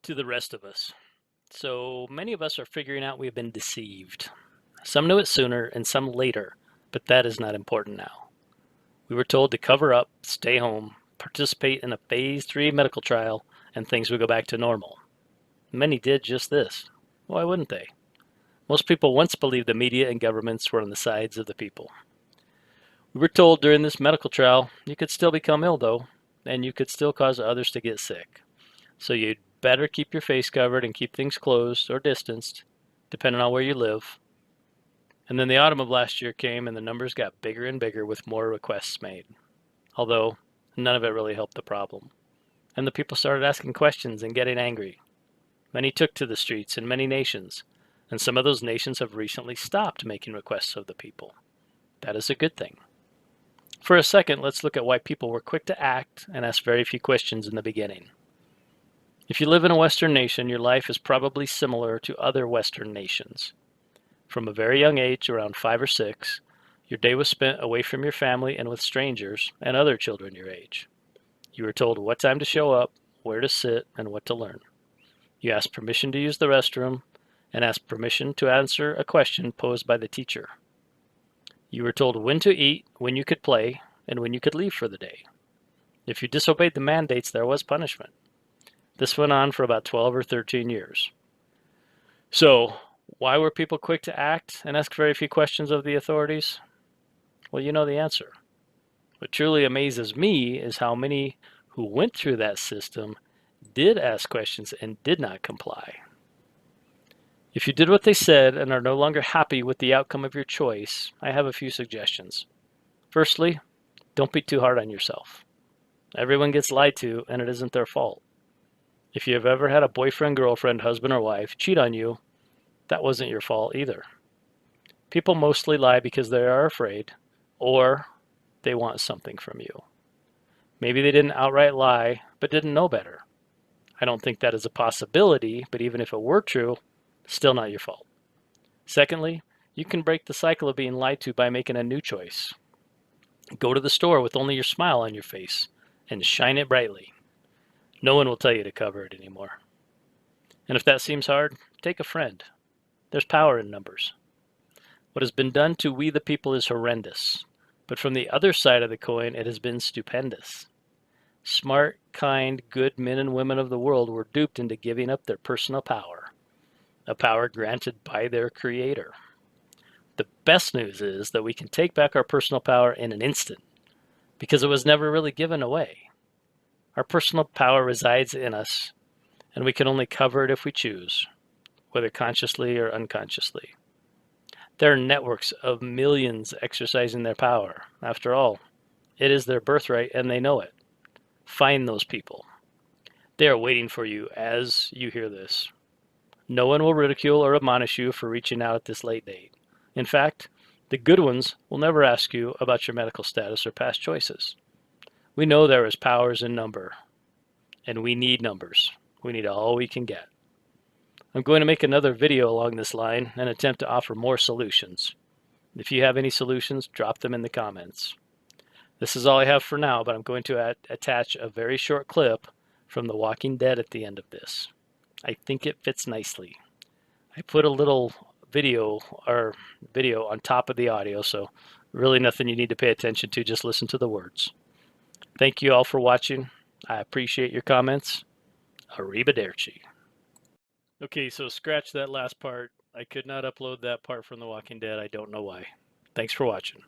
to the rest of us. So many of us are figuring out we've been deceived. Some knew it sooner and some later, but that is not important now. We were told to cover up, stay home, participate in a phase 3 medical trial, and things would go back to normal. Many did just this. Why wouldn't they? Most people once believed the media and governments were on the sides of the people. We were told during this medical trial you could still become ill, though, and you could still cause others to get sick. So you'd better keep your face covered and keep things closed or distanced, depending on where you live. And then the autumn of last year came and the numbers got bigger and bigger with more requests made. Although none of it really helped the problem. And the people started asking questions and getting angry. Many took to the streets in many nations, and some of those nations have recently stopped making requests of the people. That is a good thing. For a second, let's look at why people were quick to act and ask very few questions in the beginning. If you live in a Western nation, your life is probably similar to other Western nations. From a very young age, around 5 or 6, your day was spent away from your family and with strangers and other children your age. You were told what time to show up, where to sit, and what to learn. You asked permission to use the restroom and asked permission to answer a question posed by the teacher. You were told when to eat, when you could play, and when you could leave for the day. If you disobeyed the mandates, there was punishment. This went on for about 12 or 13 years. So, why were people quick to act and ask very few questions of the authorities? Well, you know the answer. What truly amazes me is how many who went through that system did ask questions and did not comply. If you did what they said and are no longer happy with the outcome of your choice, I have a few suggestions. Firstly, don't be too hard on yourself. Everyone gets lied to, and it isn't their fault. If you have ever had a boyfriend, girlfriend, husband, or wife cheat on you, that wasn't your fault either. People mostly lie because they are afraid, or they want something from you. Maybe they didn't outright lie, but didn't know better. I don't think that is a possibility, but even if it were true, still not your fault. Secondly, you can break the cycle of being lied to by making a new choice. Go to the store with only your smile on your face and shine it brightly. No one will tell you to cover it anymore. And if that seems hard, take a friend. There's power in numbers. What has been done to we the people is horrendous, but from the other side of the coin, it has been stupendous. Smart, kind, good men and women of the world were duped into giving up their personal power, a power granted by their Creator. The best news is that we can take back our personal power in an instant, because it was never really given away. Our personal power resides in us, and we can only cover it if we choose, whether consciously or unconsciously. There are networks of millions exercising their power. After all, it is their birthright and they know it. Find those people. They are waiting for you as you hear this. No one will ridicule or admonish you for reaching out at this late date. In fact, the good ones will never ask you about your medical status or past choices. We know there is powers in number, and we need numbers. We need all we can get. I'm going to make another video along this line and attempt to offer more solutions. If you have any solutions, drop them in the comments. This is all I have for now, but I'm going to attach a very short clip from The Walking Dead at the end of this. I think it fits nicely. I put a little video on top of the audio, so really nothing you need to pay attention to, just listen to the words. Thank you all for watching. I appreciate your comments. Arrivederci. Okay, so scratch that last part. I could not upload that part from The Walking Dead. I don't know why. Thanks for watching.